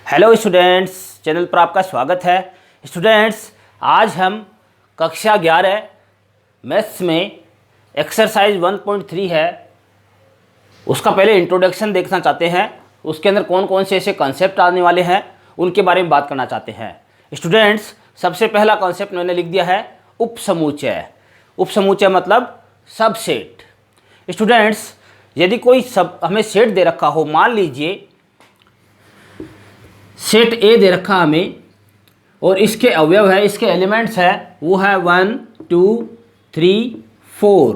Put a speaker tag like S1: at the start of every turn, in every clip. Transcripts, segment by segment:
S1: Hello students, channel पर आपका स्वागत है। स्टूडेंट्स, आज हम कक्षा 11 मैथ्स में एक्सरसाइज 1.3 है, उसका पहले इंट्रोडक्शन देखना चाहते हैं। उसके अंदर कौन कौन से ऐसे कॉन्सेप्ट आने वाले हैं उनके बारे में बात करना चाहते हैं। स्टूडेंट्स, सबसे पहला कॉन्सेप्ट मैंने लिख दिया है उपसमुच्चय। उपसमुच्चय मतलब सबसेट। स्टूडेंट्स, यदि कोई हमें सेट दे रखा हो, मान लीजिए सेट ए दे रखा हमें और इसके अवयव है, इसके एलिमेंट्स है, वो है 1 2 3 4।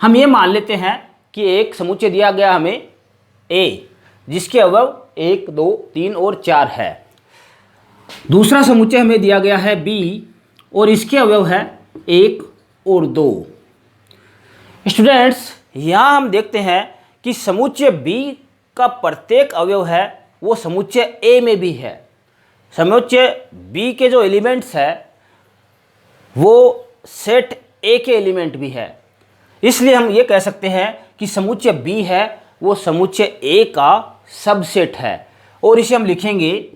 S1: हम ये मान लेते हैं कि एक समुच्चय दिया गया हमें ए, जिसके अवयव 1 2 3 और 4 है। दूसरा समुच्चय हमें दिया गया है बी और इसके अवयव है 1 और 2। स्टूडेंट्स, यहाँ हम देखते हैं कि समुच्चय बी का प्रत्येक अवयव है वो समुच्चय ए में भी है। समुच्चय बी के जो एलिमेंट्स है वो सेट ए के एलिमेंट भी है। इसलिए हम ये कह सकते हैं कि समुच्चय बी है वो समुच्चय ए का सबसेट है। और इसे हम लिखेंगे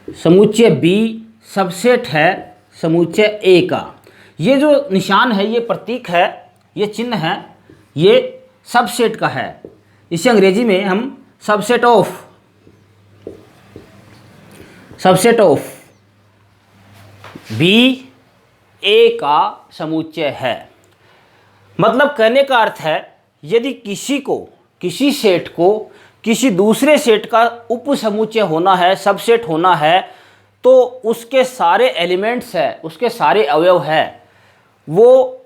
S1: समुच्चय बी सबसेट है समुच्चय ए का। ये जो निशान है, ये प्रतीक है, ये चिन्ह है, ये सबसेट का है। इसे अंग्रेजी में हम सबसेट ऑफ बी ए का समुच्चय है। मतलब कहने का अर्थ है, यदि किसी सेट को किसी दूसरे सेट का उपसमुच्चय होना है, सबसेट होना है, तो उसके सारे एलिमेंट्स है, उसके सारे अवयव है, वो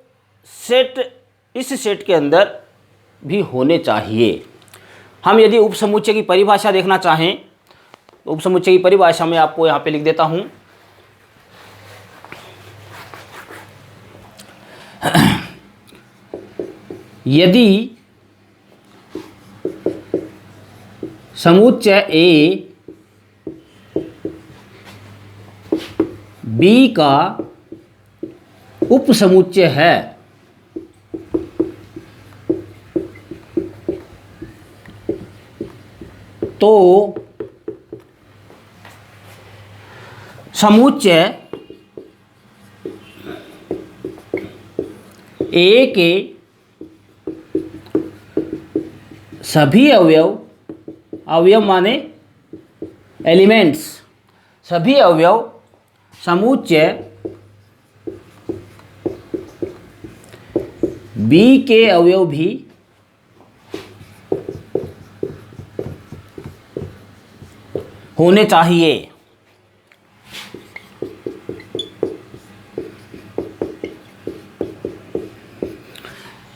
S1: इस सेट के अंदर भी होने चाहिए। हम यदि उपसमुच्चय की परिभाषा देखना चाहें तो उपसमुच्चय की परिभाषा में आपको यहाँ पे लिख देता हूँ। यदि समुच्चय ए बी का उपसमुच्चय है तो समुच्चय ए के सभी अवयव माने एलिमेंट्स, सभी अवयव समुच्चय बी के अवयव भी होने चाहिए।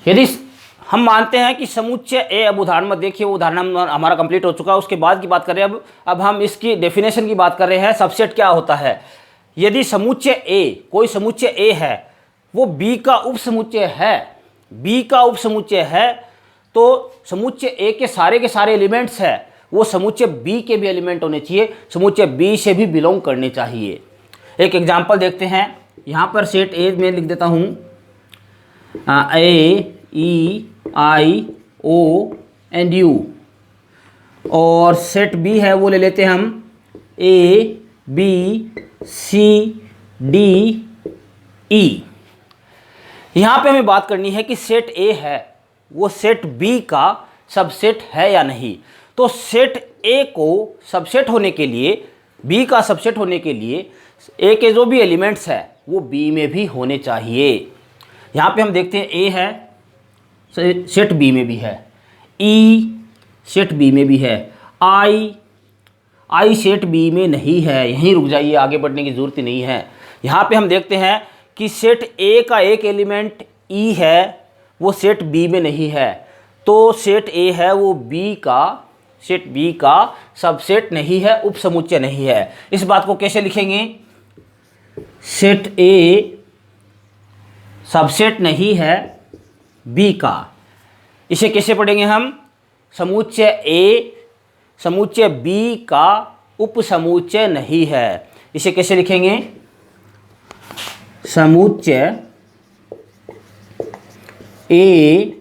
S1: यदि हम मानते हैं कि समुच्चय ए, अब उदाहरण में देखिए, वो उदाहरण हमारा कंप्लीट हो चुका है, उसके बाद की बात कर रहे हैं। अब हम इसकी डेफिनेशन की बात कर रहे हैं, सबसेट क्या होता है। यदि समुच्चय ए, कोई समुच्चय ए है, वो बी का उपसमुच्चय है, तो समुच्चय ए के सारे एलिमेंट्स है वो समुच्चय बी के भी एलिमेंट होने चाहिए, समुच्चय बी से भी बिलोंग करने चाहिए। एक एग्जांपल देखते हैं। यहाँ पर सेट ए में लिख देता हूँ ए ई आई ओ एंड यू, और सेट बी है वो ले लेते हैं हम A B C D E. यहाँ पे हमें बात करनी है कि सेट ए है वो सेट बी का सबसेट है या नहीं। तो सेट ए को सबसेट होने के लिए, बी का सबसेट होने के लिए, ए के जो भी एलिमेंट्स है वो बी में भी होने चाहिए। यहाँ पे हम देखते हैं ए है, सेट बी में भी है, ई सेट बी में भी है, आई सेट बी में नहीं है। यहीं रुक जाइए, आगे बढ़ने की ज़रूरत नहीं है। यहाँ पे हम देखते हैं कि सेट ए का एक एलिमेंट ई है, वो सेट बी में नहीं है, तो सेट ए है वो सेट बी का सबसेट नहीं है, उपसमुच्चय नहीं है। इस बात को कैसे लिखेंगे? सेट ए सबसेट नहीं है बी का। इसे कैसे पढ़ेंगे हम? समुच्चय बी का उपसमुच्चय नहीं है। इसे कैसे लिखेंगे? समुच्चय ए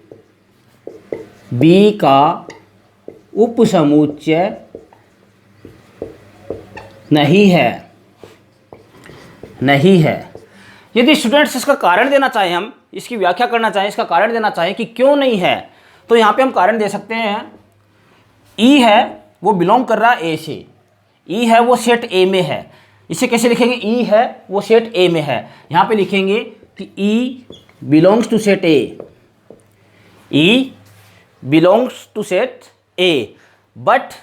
S1: बी का उपसमुच्चय नहीं है, नहीं है। यदि स्टूडेंट्स इसका कारण देना चाहें, हम इसकी व्याख्या करना चाहें, इसका कारण देना चाहें कि क्यों नहीं है, तो यहाँ पे हम कारण दे सकते हैं। ई है वो बिलोंग कर रहा है ए से, ई है वो सेट ए में है। इसे कैसे लिखेंगे? ई है वो सेट ए में है, यहाँ पे लिखेंगे कि E belongs to set A, E belongs to set A, but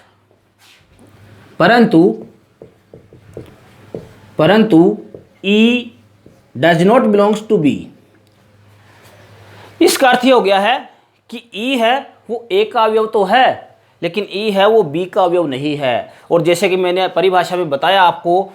S1: परंतु E does not belongs to B. इसका अर्थ ये हो गया है कि ई है वो ए का अवयव तो है, लेकिन ई है वो बी का अवयव नहीं है। और जैसे कि मैंने परिभाषा में बताया आपको,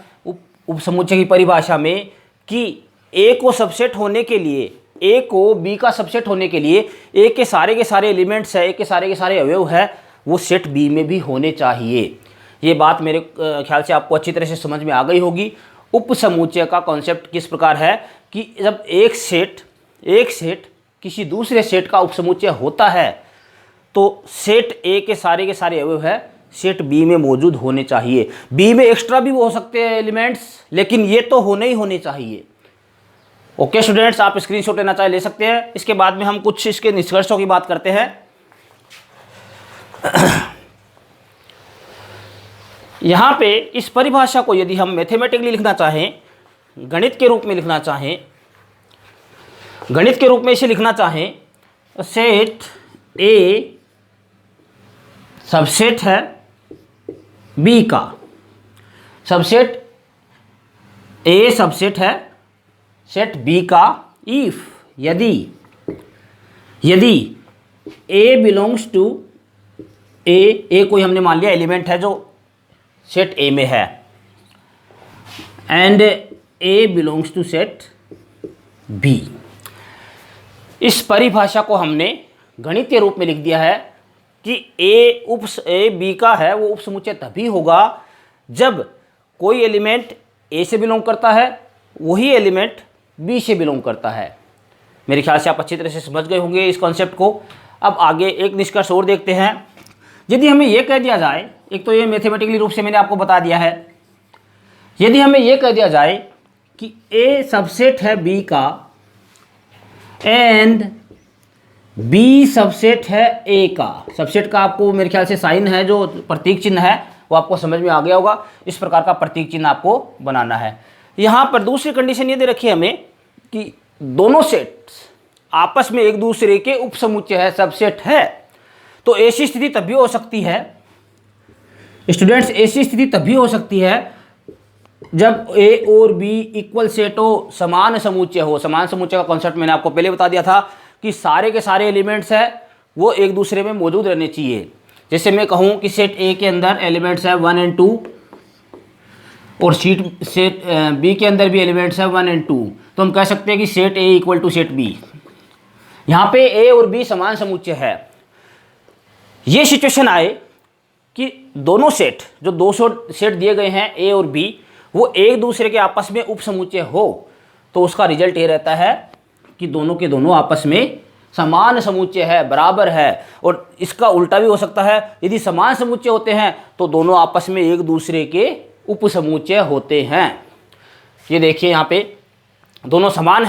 S1: उपसमुच्चय की परिभाषा में, कि ए को सबसेट होने के लिए, ए को बी का सबसेट होने के लिए ए के सारे एलिमेंट्स है, ए के सारे अवयव है, वो सेट बी में भी होने चाहिए। ये बात मेरे ख्याल से आपको अच्छी तरह से समझ में आ गई होगी। उपसमुच्चय का कॉन्सेप्ट किस प्रकार है कि जब एक सेट किसी दूसरे सेट का उपसमुच्चय होता है, तो सेट ए के सारे अवयव है सेट बी में मौजूद होने चाहिए। बी में एक्स्ट्रा भी हो सकते हैं एलिमेंट्स, लेकिन ये तो होने ही होने चाहिए। ओके स्टूडेंट्स, आप स्क्रीनशॉट लेना चाहे ले सकते हैं। इसके बाद में हम कुछ इसके निष्कर्षों की बात करते हैं। यहाँ पे इस परिभाषा को यदि हम मैथमेटिकली लिखना चाहें, गणित के रूप में लिखना चाहें, गणित के रूप में इसे लिखना चाहें, सेट ए सबसेट है बी का, सबसेट ए सबसेट है सेट बी का, इफ यदि ए बिलोंग्स टू ए कोई हमने मान लिया एलिमेंट है जो सेट ए में है, and A belongs to set B. इस परिभाषा को हमने गणितीय रूप में लिख दिया है कि ए बी का है वो उपसमुच्चय तभी होगा जब कोई एलिमेंट ए से बिलोंग करता है, वही एलिमेंट बी से बिलोंग करता है। मेरे ख्याल से आप अच्छी तरह से समझ गए होंगे इस कॉन्सेप्ट को। अब आगे एक निष्कर्ष और देखते हैं। यदि हमें यह कह दिया जाए, एक तो ये मैथमेटिकली रूप से मैंने आपको बता दिया है, यदि हमें यह कह दिया जाए कि ए सबसेट है बी का एंड बी सबसेट है ए का, सबसेट का आपको मेरे ख्याल से साइन है जो प्रतीक चिन्ह है वो आपको समझ में आ गया होगा। इस प्रकार का प्रतीक चिन्ह आपको बनाना है। यहाँ पर दूसरी कंडीशन ये दे रखी है हमें कि दोनों सेट आपस में एक दूसरे के उपसमुच्चय है, सबसेट है। तो ऐसी स्थिति तभी हो सकती है स्टूडेंट्स, ऐसी स्थिति तभी हो सकती है जब ए और बी इक्वल सेट हो, समान समुच्चय हो। समान समुच्चय का कॉन्सेप्ट मैंने आपको पहले बता दिया था कि सारे के सारे एलिमेंट्स हैं वो एक दूसरे में मौजूद रहने चाहिए। जैसे मैं कहूँ कि सेट ए के अंदर एलिमेंट्स है 1 और 2 और सेट बी के अंदर भी एलिमेंट्स है 1 और 2, तो हम कह सकते हैं कि set A equal to set B. यहाँ पे ए और बी समान समुच्चय है। ये सिचुएशन आए कि दोनों सेट, जो 200 सेट दिए गए हैं ए और बी, वो एक दूसरे के आपस में उपसमुच्चय हो, तो उसका रिजल्ट ये रहता है कि दोनों के दोनों आपस में समान समुच्चय है, बराबर है। और इसका उल्टा भी हो सकता है, यदि समान समुच्चय होते हैं तो दोनों आपस में एक दूसरे के उपसमुच्चय होते हैं। ये देखिए यहाँ पे दोनों समान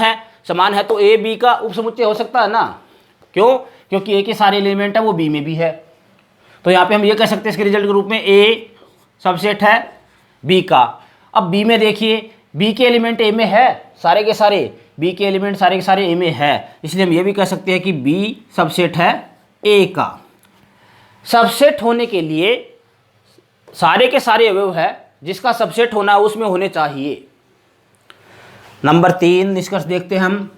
S1: है तो ए बी का उपसमुच्चय हो सकता है ना। क्यों? क्योंकि ए के सारे एलिमेंट है वो बी में भी है। तो यहाँ पे हम ये कह सकते हैं इसके रिजल्ट के रूप में ए सबसेट है बी का। अब बी में देखिए, बी के एलिमेंट ए में है, सारे के सारे बी के एलिमेंट सारे के सारे ए में है, इसलिए हम ये भी कह सकते हैं कि बी सबसेट है ए का। सबसेट होने के लिए सारे के सारे अवयव है जिसका सबसेट होना है उसमें होने चाहिए। नंबर 3 निष्कर्ष देखते हैं हम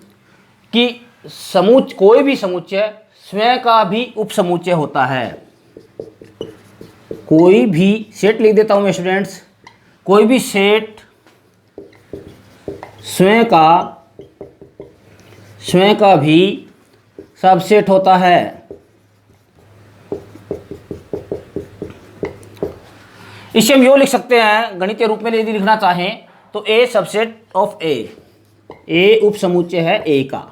S1: कि कोई भी समुच्चय स्वयं का भी उपसमुच्चय होता है। कोई भी सेट लिख देता हूं मैं स्टूडेंट्स, कोई भी सेट स्वयं का भी सबसेट होता है। इसे हम यूँ लिख सकते हैं गणितीय रूप में यदि लिखना चाहें तो ए सबसेट ऑफ ए उपसमुच्चय है ए का।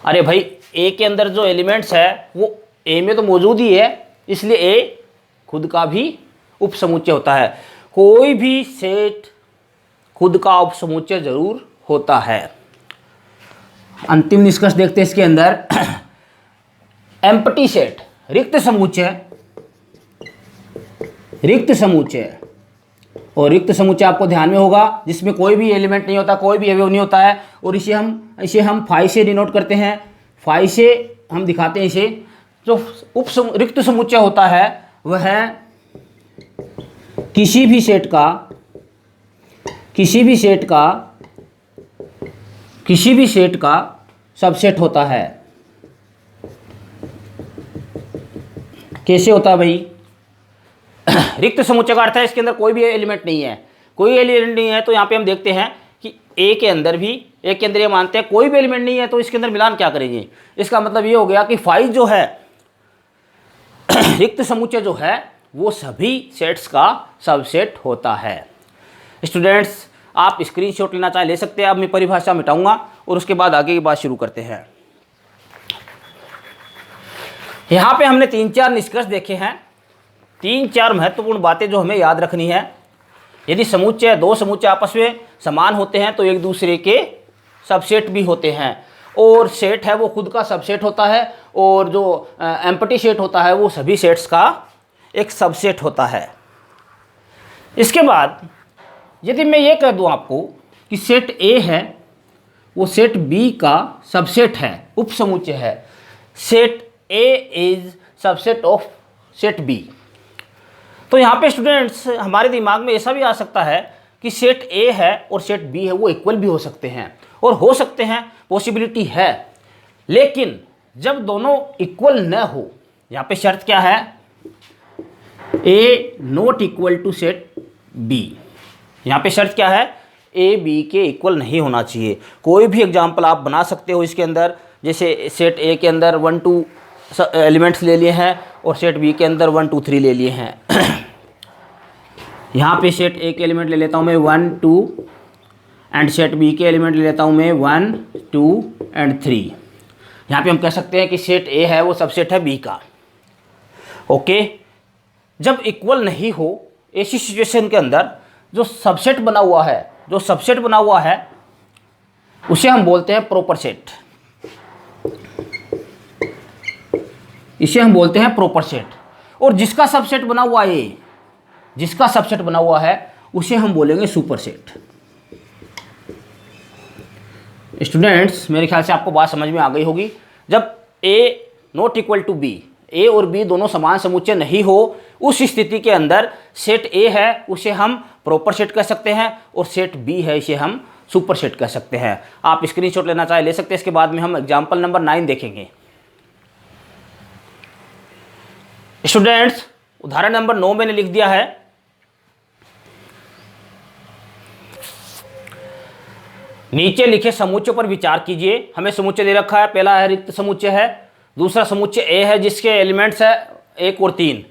S1: अरे भाई ए के अंदर जो एलिमेंट्स है वो ए में तो मौजूद ही है, इसलिए ए खुद का भी उपसमुच्चय होता है। कोई भी सेट खुद का उपसमुच्चय जरूर होता है। अंतिम निष्कर्ष देखते हैं इसके अंदर। एम्प्टी सेट, रिक्त समुच्चय, रिक्त समुच्चय, और रिक्त समुच्चय आपको ध्यान में होगा जिसमें कोई भी एलिमेंट नहीं होता, कोई भी अवयव नहीं होता है, और इसे हम फाई से डिनोट करते हैं। फाई से हम दिखाते हैं इसे। जो रिक्त समुच्चय होता है वह किसी भी सेट का सबसेट होता है। कैसे होता है भाई? रिक्त समुच्चय का अर्थ है इसके अंदर कोई भी एलिमेंट नहीं है, कोई एलिमेंट नहीं है। तो यहाँ पे हम देखते हैं कि ए के अंदर ये मानते हैं कोई भी एलिमेंट नहीं है, तो इसके अंदर मिलान क्या करेंगे? इसका मतलब ये हो गया कि फाई जो है रिक्त समुच्चय जो है वो सभी सेट्स का सबसेट होता है। स्टूडेंट्स, आप स्क्रीनशॉट लेना चाहे ले सकते हैं। अब मैं परिभाषा मिटाऊंगा और उसके बाद आगे की बात शुरू करते हैं। यहाँ पे हमने 3-4 निष्कर्ष देखे हैं, 3-4 महत्वपूर्ण बातें जो हमें याद रखनी है। यदि समुच्चय, दो समुच्चय आपस में समान होते हैं तो एक दूसरे के सबसेट भी होते हैं, और सेट है वो खुद का सबसेट होता है, और जो एम्प्टी सेट होता है वो सभी सेट्स का एक सबसेट होता है। इसके बाद यदि मैं ये कह दूं आपको कि सेट ए है वो सेट बी का सबसेट है, उपसमुच्चय है, set A is subset of set B, तो यहाँ पे स्टूडेंट्स हमारे दिमाग में ऐसा भी आ सकता है कि सेट ए है और सेट बी है वो इक्वल भी हो सकते हैं, और हो सकते हैं, पॉसिबिलिटी है। लेकिन जब दोनों इक्वल न हो, यहाँ पे शर्त क्या है? A not equal to set B. यहाँ पे शर्त क्या है? ए बी के इक्वल नहीं होना चाहिए। कोई भी एग्जाम्पल आप बना सकते हो इसके अंदर, जैसे सेट ए के अंदर 1-2 एलिमेंट्स ले लिए हैं और सेट बी के अंदर 1-2-3 ले लिए हैं। यहाँ पे सेट ए के एलिमेंट ले लेता हूँ मैं 1-2, एंड सेट बी के एलिमेंट ले लेता हूँ मैं 1-2 एंड 3। यहाँ पे हम कह सकते हैं कि सेट ए है वो सबसेट है बी का। ओके, जब इक्वल नहीं हो ऐसी सिचुएशन के अंदर जो सबसेट बना हुआ है उसे हम बोलते हैं प्रॉपर सेट। इसे हम बोलते हैं प्रॉपर सेट। और जिसका सबसेट बना हुआ है उसे हम बोलेंगे सुपर सेट। स्टूडेंट्स, मेरे ख्याल से आपको बात समझ में आ गई होगी। जब ए नॉट इक्वल टू बी, ए और बी दोनों समान समुच्चय नहीं हो, उस स्थिति के अंदर सेट ए है उसे हम प्रॉपर सेट कह सकते हैं, और सेट बी है इसे हम सुपर सेट कह सकते हैं। आप स्क्रीनशॉट लेना चाहे ले सकते हैं। इसके बाद में हम एग्जाम्पल नंबर 9 देखेंगे। स्टूडेंट्स, उदाहरण नंबर 9 मैंने लिख दिया है। नीचे लिखे समुच्चय पर विचार कीजिए। हमें समुच्चय दे रखा है, पहला है रिक्त समुच्चय है, दूसरा समुच्चय ए है जिसके एलिमेंट्स है 1 और 3,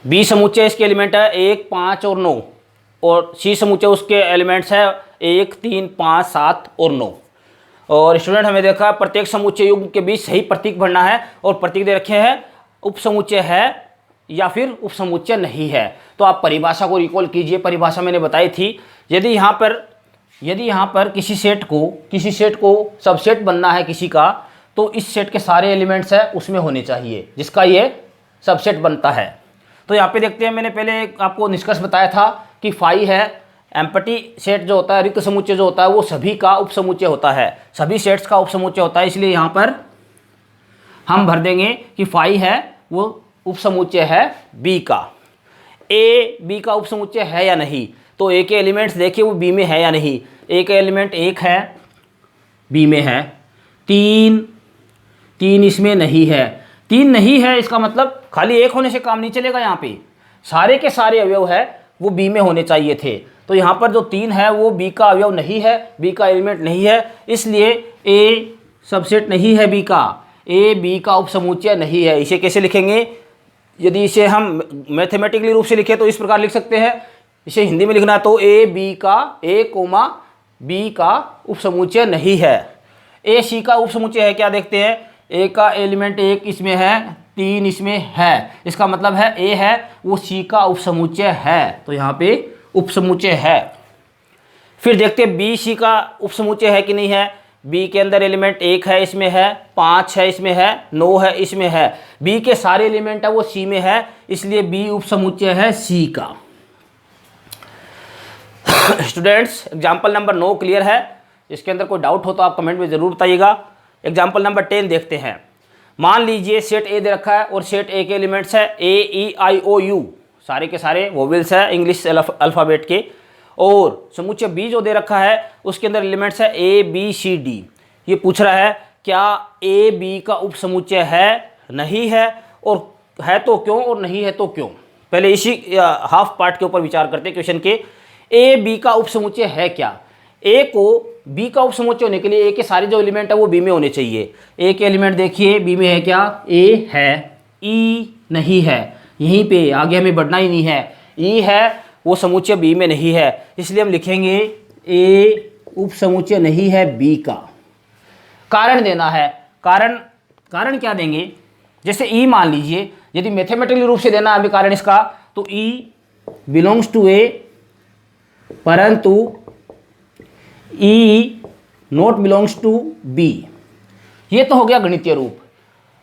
S1: बी समुच्चय इसके एलिमेंट है 1, 5 और 9, और सी समुच्चय उसके एलिमेंट्स है 1, 3, 5, 7 और 9। और स्टूडेंट हमें देखा प्रत्येक समुच्चय युग्म के बीच सही प्रतीक भरना है, और प्रतीक दे रखे हैं उपसमुच्चय है या फिर उपसमुच्चय नहीं है। तो आप परिभाषा को रिकॉल कीजिए। परिभाषा मैंने बताई थी, यदि यहाँ पर किसी सेट को सबसेट बनना है किसी का, तो इस सेट के सारे एलिमेंट्स है उसमें होने चाहिए जिसका ये सबसेट बनता है। तो यहाँ पे देखते हैं, मैंने पहले आपको निष्कर्ष बताया था कि फाई है एम्प्टी सेट जो होता है, रिक्त समुच्चय जो होता है वो सभी का उपसमुच्चय होता है, सभी सेट्स का उपसमुच्चय होता है। इसलिए यहाँ पर हम भर देंगे कि फाई है वो उपसमुच्चय है बी का। ए बी का उपसमुच्चय है या नहीं, तो ए के एलिमेंट्स देखिए वो बी में है या नहीं। ए का एलिमेंट 1 है, बी में है। 3 इसमें नहीं है। 3 नहीं है इसका मतलब खाली 1 होने से काम नहीं चलेगा। यहाँ पे सारे के सारे अवयव है वो बी में होने चाहिए थे। तो यहाँ पर जो 3 है वो बी का अवयव नहीं है, बी का एलिमेंट नहीं है, इसलिए ए सबसेट नहीं है बी का। ए बी का उपसमुच्चय नहीं है। इसे कैसे लिखेंगे? यदि इसे हम मैथमेटिकली रूप से लिखें तो इस प्रकार लिख सकते हैं। इसे हिंदी में लिखना तो ए बी का उपसमुच्चय नहीं है। ए सी का उपसमुच्चय है क्या देखते हैं। ए का एलिमेंट 1 इसमें है, 3 इसमें है, इसका मतलब है ए है वो सी का उपसमुच्चय है, तो यहाँ पे उपसमुच्चय है। फिर देखते हैं बी सी का उपसमुच्चय है कि नहीं है। बी के अंदर एलिमेंट 1 है, इसमें है, 5 है, इसमें है, 9 है, इसमें है। बी के सारे एलिमेंट है वो सी में है, इसलिए बी उपसमुच्चय है सी का। स्टूडेंट्स एग्जाम्पल नंबर 9 क्लियर है? इसके अंदर कोई डाउट हो तो आप कमेंट में ज़रूर बताइएगा। एग्जाम्पल नंबर 10 देखते हैं। मान लीजिए सेट ए दे रखा है और सेट ए के एलिमेंट्स है ए ई आई ओ यू, सारे के सारे वोवेल्स है इंग्लिश अल्फ़ाबेट के, और समुच्चय बी जो दे रखा है उसके अंदर एलिमेंट्स है ए बी सी डी। ये पूछ रहा है क्या ए बी का उपसमुच्चय है, नहीं है, और है तो क्यों, और नहीं है तो क्यों। पहले इसी हाफ पार्ट के ऊपर विचार करते हैं क्वेश्चन के। ए बी का उपसमुच्चय है क्या? ए को बी का उपसमुच्चय होने के लिए ए के सारे जो एलिमेंट है वो बी में होने चाहिए। ए के एलिमेंट देखिए बी में है क्या? ए है, ई नहीं है, यहीं पे आगे हमें बढ़ना ही नहीं है, ई है वो समुच्चय बी में नहीं है, इसलिए हम लिखेंगे ए उपसमुच्चय नहीं है बी का। कारण देना है, कारण क्या देंगे? जैसे ई मान लीजिए, यदि मैथमेटिकली रूप से देना है हमें कारण इसका, तो ई बिलोंग्स टू ए परंतु ई नॉट बिलोंग्स टू बी। ये तो हो गया गणितीय रूप।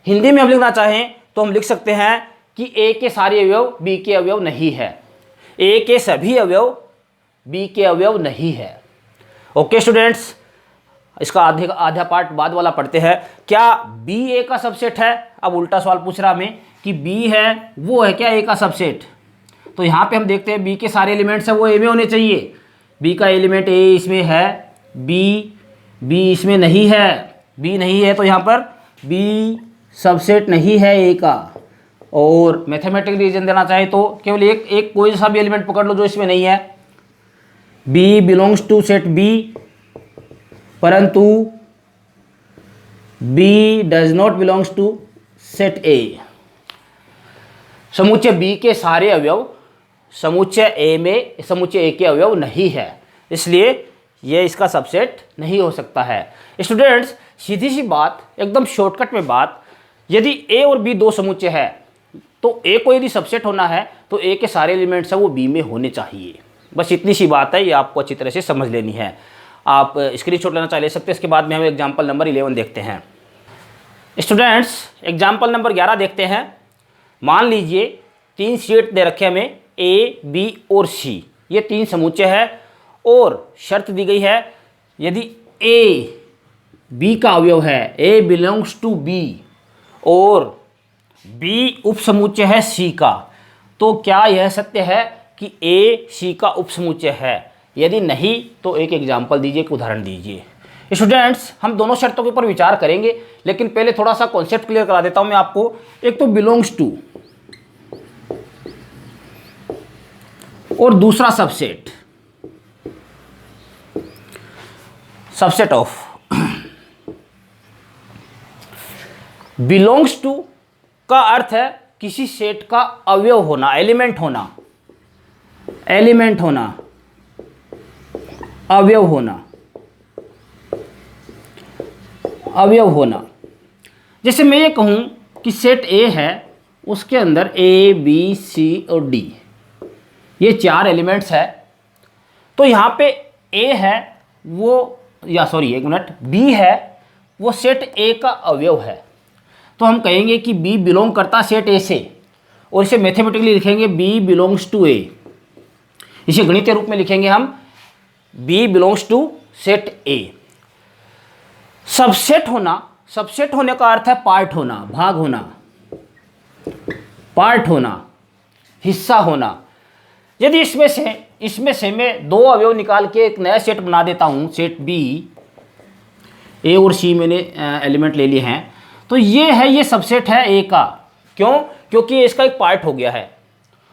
S1: हिंदी में हम लिखना चाहें तो हम लिख सकते हैं कि ए के सारे अवयव बी के अवयव नहीं है, ए के सभी अवयव बी के अवयव नहीं है। ओके स्टूडेंट्स, इसका आधा पार्ट बाद वाला पढ़ते हैं। क्या बी ए का सबसेट है? अब उल्टा सवाल पूछ रहा हमें कि बी है वो है क्या ए का सबसेट? तो यहाँ पे हम देखते हैं बी के सारे एलिमेंट्स हैं वो ए में होने चाहिए। बी का एलिमेंट ए इसमें है, बी इसमें नहीं है, बी नहीं है तो यहाँ पर बी सबसेट नहीं है ए का। और मैथमेटिकल रीजन देना चाहे तो केवल एक कोई सा भी एलिमेंट पकड़ लो जो इसमें नहीं है। B belongs to set B परंतु B does not belongs to set A. समुच्चय बी के सारे अवयव समुच्चय ए में समुच्चय ए के अवयव नहीं है, इसलिए ये इसका सबसेट नहीं हो सकता है। स्टूडेंट्स सीधी सी बात, एकदम शॉर्टकट में बात, यदि ए और बी दो समुच्चय है तो ए को यदि सबसेट होना है तो ए के सारे एलिमेंट्स हैं वो बी में होने चाहिए। बस इतनी सी बात है, ये आपको अच्छी तरह से समझ लेनी है। आप स्क्रीनशॉट लेना चाह ले सकते हैं। इसके बाद में हम एग्जाम्पल नंबर 11 देखते हैं। स्टूडेंट्स एग्जाम्पल नंबर 11 देखते हैं। मान लीजिए 3 सेट दे रखे हमें ए बी और सी, ये 3 समुच्चय है और शर्त दी गई है यदि ए बी का अवयव है, ए बिलोंग्स टू बी, और बी उपसमुच्चय है सी का, तो क्या यह सत्य है कि ए सी का उपसमुच्चय है? यदि नहीं तो एक एग्जाम्पल दीजिए, एक उदाहरण दीजिए। स्टूडेंट्स हम दोनों शर्तों के ऊपर विचार करेंगे, लेकिन पहले थोड़ा सा कॉन्सेप्ट क्लियर करा देता हूं मैं आपको। एक तो बिलोंग्स टू और दूसरा सबसेट ऑफ। बिलोंग्स टू का अर्थ है किसी सेट का अवयव होना, एलिमेंट होना, अवयव होना। जैसे मैं ये कहूं कि सेट ए है, उसके अंदर ए बी सी और डी ये 4 एलिमेंट्स है, तो यहाँ पे ए है वो, या सॉरी एक मिनट, बी है वो सेट ए का अवयव है, तो हम कहेंगे कि बी बिलोंग करता सेट ए से, और इसे मैथमेटिकली लिखेंगे बी बिलोंग्स टू ए। इसे गणितीय रूप में लिखेंगे हम B belongs to set A. Subset होने का अर्थ है पार्ट होना, भाग होना, पार्ट होना, हिस्सा होना। यदि इसमें से मैं 2 अवयव निकाल के एक नया सेट बना देता हूं, सेट बी, ए और सी मैंने एलिमेंट ले लिए हैं, तो ये सबसेट है ए का। क्यों? क्योंकि ये इसका एक पार्ट हो गया है।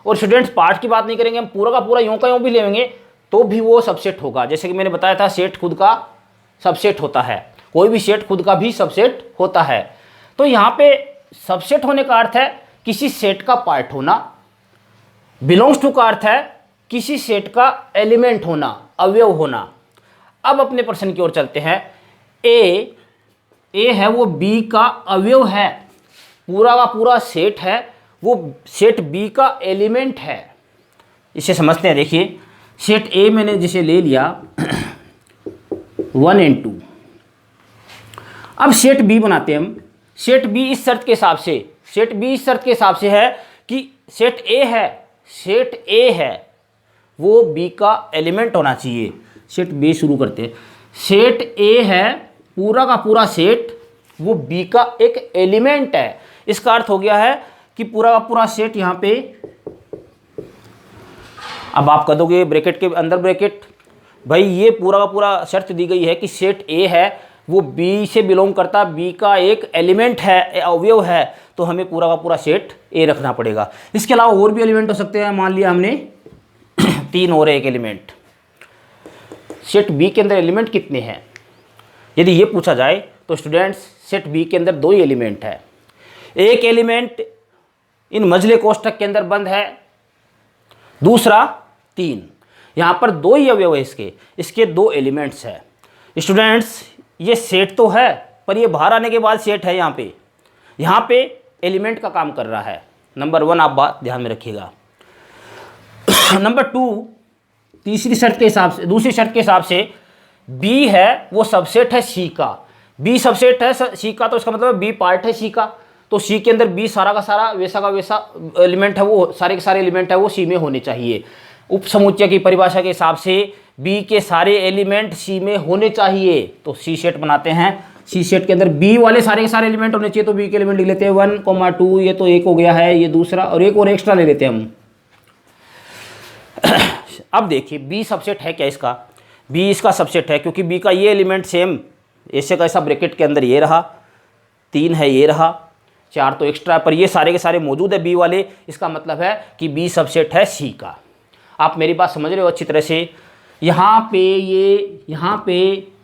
S1: और स्टूडेंट्स पार्ट की बात नहीं करेंगे, हम पूरा का पूरा यूं का यूं भी लेंगे तो भी वो सबसेट होगा। जैसे कि मैंने बताया था सेट खुद का सबसेट होता है, कोई भी सेट खुद का भी सबसेट होता है। तो यहाँ पे सबसेट होने का अर्थ है किसी सेट का पार्ट होना, बिलोंग्स टू का अर्थ है किसी सेट का एलिमेंट होना, अवयव होना। अब अपने प्रश्न की ओर चलते हैं। ए है वो बी का अवयव है, पूरा का पूरा सेट है वो सेट बी का एलिमेंट है। इसे समझते हैं। देखिए सेट ए मैंने जिसे ले लिया 1 and 2। अब सेट बी बनाते हैं हम। सेट बी इस शर्त के हिसाब से, सेट बी इस शर्त के हिसाब से है कि सेट ए है वो बी का एलिमेंट होना चाहिए। सेट बी शुरू करते हैं। सेट ए है पूरा का पूरा सेट वो बी का एक एलिमेंट है। इसका अर्थ हो गया है कि पूरा का पूरा सेट यहाँ पे, अब आप कह दोगे ब्रैकेट के अंदर ब्रैकेट, भाई ये पूरा का पूरा शर्त दी गई है कि सेट ए है वो बी से बिलोंग करता, बी का एक एलिमेंट है, अवयव है, तो हमें पूरा का पूरा सेट ए रखना पड़ेगा। इसके अलावा और भी एलिमेंट हो सकते हैं। मान लिया हमने 3 और एक एलिमेंट। सेट बी के अंदर एलिमेंट कितने हैं यदि ये पूछा जाए तो स्टूडेंट्स सेट बी के अंदर 2 ही एलिमेंट है। एक एलिमेंट इन मझले कोष्ठक के अंदर बंद है, दूसरा 3। यहाँ पर 2 ही अवयव है इसके 2 एलिमेंट्स है। स्टूडेंट्स ये सेट तो है पर ये बाहर आने के बाद सेट है। यहाँ पे एलिमेंट का काम कर रहा है। नंबर 1 आप बात ध्यान में रखिएगा। नंबर 2 दूसरी शर्त के हिसाब से बी है वो सबसेट है सी का। बी सबसेट है सी का तो इसका मतलब बी पार्ट है सी का। तो सी के अंदर बी सारा का सारा वैसा का वैसा एलिमेंट है, वो सारे के सारे एलिमेंट है वो सी में होने चाहिए। उप समुच्चय की परिभाषा के हिसाब से बी के सारे एलिमेंट सी में होने चाहिए। तो सी सेट बनाते हैं। सी सेट के अंदर बी वाले सारे के सारे एलिमेंट होने चाहिए। तो बी के एलिमेंट लिख लेते हैं 1, 2, ये तो एक हो गया है, ये दूसरा, और एक और एक्स्ट्रा ले लेते हैं हम। अब देखिए बी सबसेट है क्या इसका? बी इसका सबसेट है क्योंकि बी का ये एलिमेंट सेम ऐसे का ऐसा ब्रैकेट के अंदर ये रहा, 3 है ये रहा, 4 तो एक्स्ट्रा, पर ये सारे के सारे मौजूद है बी वाले। इसका मतलब है कि बी सबसेट है सी का। आप मेरी बात समझ रहे हो अच्छी तरह से? यहाँ पे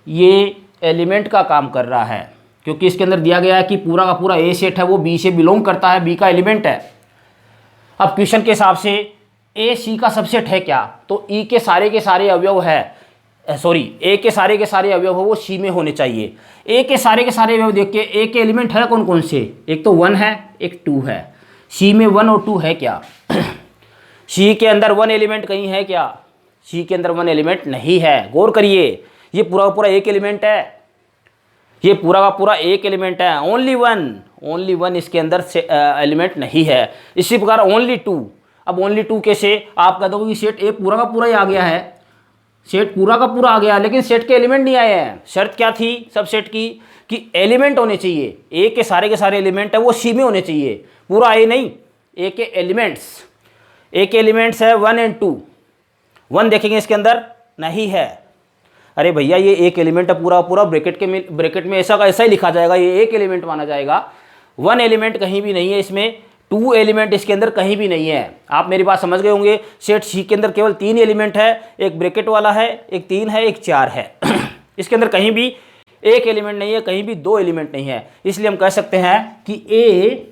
S1: ये एलिमेंट का काम कर रहा है क्योंकि इसके अंदर दिया गया है कि पूरा का पूरा ए सेट है वो बी से बिलोंग करता है, बी का एलिमेंट है। अब क्वेश्चन के हिसाब से ए सी का सबसेट है क्या? तो ई के सारे के सारे अवयव है, ए के सारे के सारे अवयव है वो सी में होने चाहिए। ए के सारे अवयव देख के ए के एलिमेंट है कौन कौन से? एक तो 1 है, एक 2 है। सी में 1 और 2 है क्या? सी के अंदर 1 एलिमेंट कहीं है क्या? सी के अंदर 1 एलिमेंट नहीं है। गौर करिए, ये पूरा का पूरा एक एलिमेंट है, ये पूरा का पूरा एक एलिमेंट है। ओनली वन इसके अंदर एलिमेंट नहीं है। इसी प्रकार ओनली 2। अब ओनली 2 कैसे? आप कह दोगे कि सेट ए पूरा का पूरा ही आ गया है, सेट पूरा का पूरा आ गया, लेकिन सेट के एलिमेंट नहीं आए हैं। शर्त क्या थी सब सेट की? कि एलिमेंट होने चाहिए। ए के सारे एलिमेंट है वो सी में होने चाहिए, पूरा ए नहीं। ए के एलिमेंट्स है 1 and 2। 1 देखेंगे इसके अंदर नहीं है। अरे भैया ये एक एलिमेंट है पूरा पूरा, ब्रैकेट में ऐसा का ऐसा ही लिखा जाएगा, ये एक एलिमेंट माना जाएगा। 1 एलिमेंट कहीं भी नहीं है इसमें, 2 एलिमेंट इसके अंदर कहीं भी नहीं है। आप मेरी बात समझ गए होंगे। सेट सी के अंदर केवल 3 एलिमेंट है, एक ब्रैकेट वाला है, एक 3 है, एक 4 है। इसके अंदर कहीं भी एक एलिमेंट नहीं है, कहीं भी 2 एलिमेंट नहीं है। इसलिए हम कह सकते हैं कि ए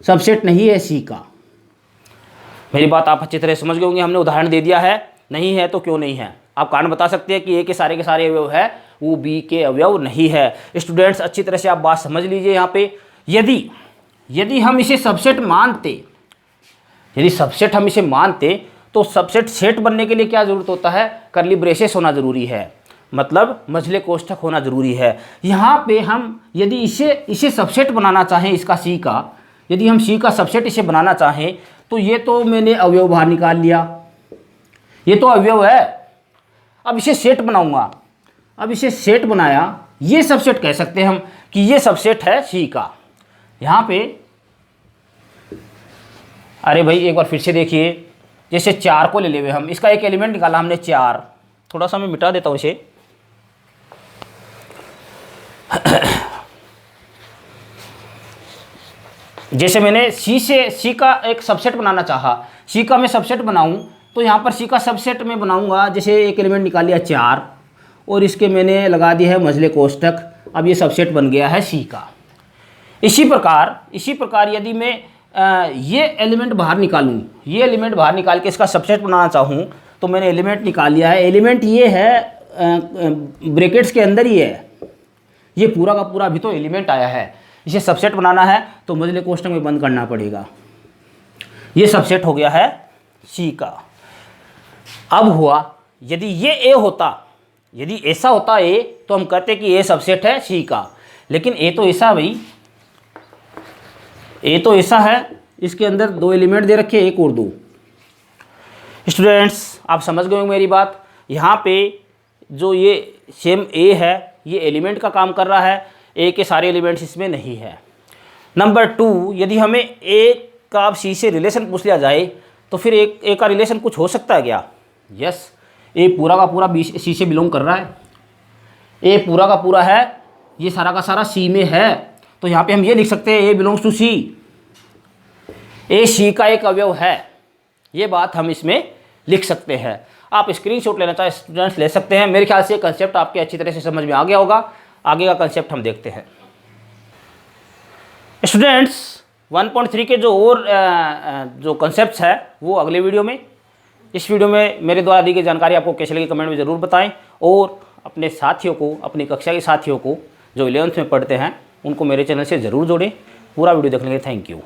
S1: सबसेट नहीं है सी का। मेरी बात आप अच्छी तरह समझ गए होंगे। हमने उदाहरण दे दिया है, नहीं है तो क्यों नहीं है। आप कारण बता सकते हैं कि ए के सारे अवयव है वो बी के अवयव नहीं है। स्टूडेंट्स अच्छी तरह से आप बात समझ लीजिए। यहाँ पे यदि हम इसे सबसेट मानते, तो सबसेट सेट बनने के लिए क्या जरूरत होता है? कर्ली ब्रेसेस होना जरूरी है, मतलब मझले कोष्ठक होना जरूरी है। यहाँ पे हम यदि इसे सबसेट बनाना चाहें, इसका सी का, यदि हम सी का सबसेट इसे बनाना चाहें तो ये तो मैंने अवयव बाहर निकाल लिया, ये तो अवयव है। अब इसे सेट बनाऊंगा, अब इसे सेट बनाया, ये सबसेट कह सकते हैं हम कि ये सबसेट है सी का। यहाँ पे अरे भाई एक बार फिर से देखिए, जैसे 4 को ले लेवे हम, इसका एक एलिमेंट निकाला हमने 4। थोड़ा सा मैं मिटा देता हूँ इसे। जैसे मैंने सी का एक सबसेट बनाना चाहा, सी का मैं सबसेट बनाऊं तो यहाँ पर सी का सबसेट मैं बनाऊंगा। जैसे एक एलिमेंट निकाल लिया 4 और इसके मैंने लगा दिया है मझले कोष्ठक। अब ये सबसेट बन गया है सी का। इसी प्रकार यदि मैं ये एलिमेंट बाहर निकालूं, ये एलिमेंट बाहर निकाल के इसका सबसेट बनाना चाहूँ तो मैंने एलिमेंट निकाल लिया है। एलिमेंट ये है ब्रैकेट्स के अंदर ही है, ये पूरा का पूरा अभी तो एलिमेंट आया है। इसे सबसेट बनाना है तो मोडुलस कोष्ठक में बंद करना पड़ेगा। ये सबसेट हो गया है सी का। अब हुआ यदि ये ए होता, यदि ऐसा होता ए तो हम कहते कि ए सबसेट है सी का, लेकिन ए तो ऐसा भाई, ए तो ऐसा है, इसके अंदर 2 एलिमेंट दे रखे, 1 और 2। स्टूडेंट्स आप समझ गए होंगे मेरी बात। यहाँ पे जो ये सेम ए है ये एलिमेंट का काम कर रहा है, ए के सारे एलिमेंट्स इसमें नहीं है। नंबर 2, यदि हमें ए का अब सी से रिलेशन पूछ लिया जाए तो फिर ए का रिलेशन कुछ हो सकता है क्या? यस, ए पूरा का पूरा सी से बिलोंग कर रहा है, ए पूरा का पूरा है, ये सारा का सारा सी में है, तो यहाँ पे हम ये लिख सकते हैं ए बिलोंग्स टू सी, ए सी का एक अवयव है। ये बात हम इसमें लिख सकते हैं। आप स्क्रीनशॉट लेना चाहे स्टूडेंट्स ले सकते हैं। मेरे ख्याल से कंसेप्ट आपके अच्छी तरह से समझ में आ गया होगा। आगे का कंसेप्ट हम देखते हैं। स्टूडेंट्स 1.3 के जो और जो कंसेप्ट्स है वो अगले वीडियो में। इस वीडियो में मेरे द्वारा दी गई जानकारी आपको कैसे लगी कमेंट में ज़रूर बताएं, और अपने साथियों को, अपनी कक्षा के साथियों को जो 11th में पढ़ते हैं उनको मेरे चैनल से ज़रूर जोड़ें। पूरा वीडियो देखने के लिए थैंक यू।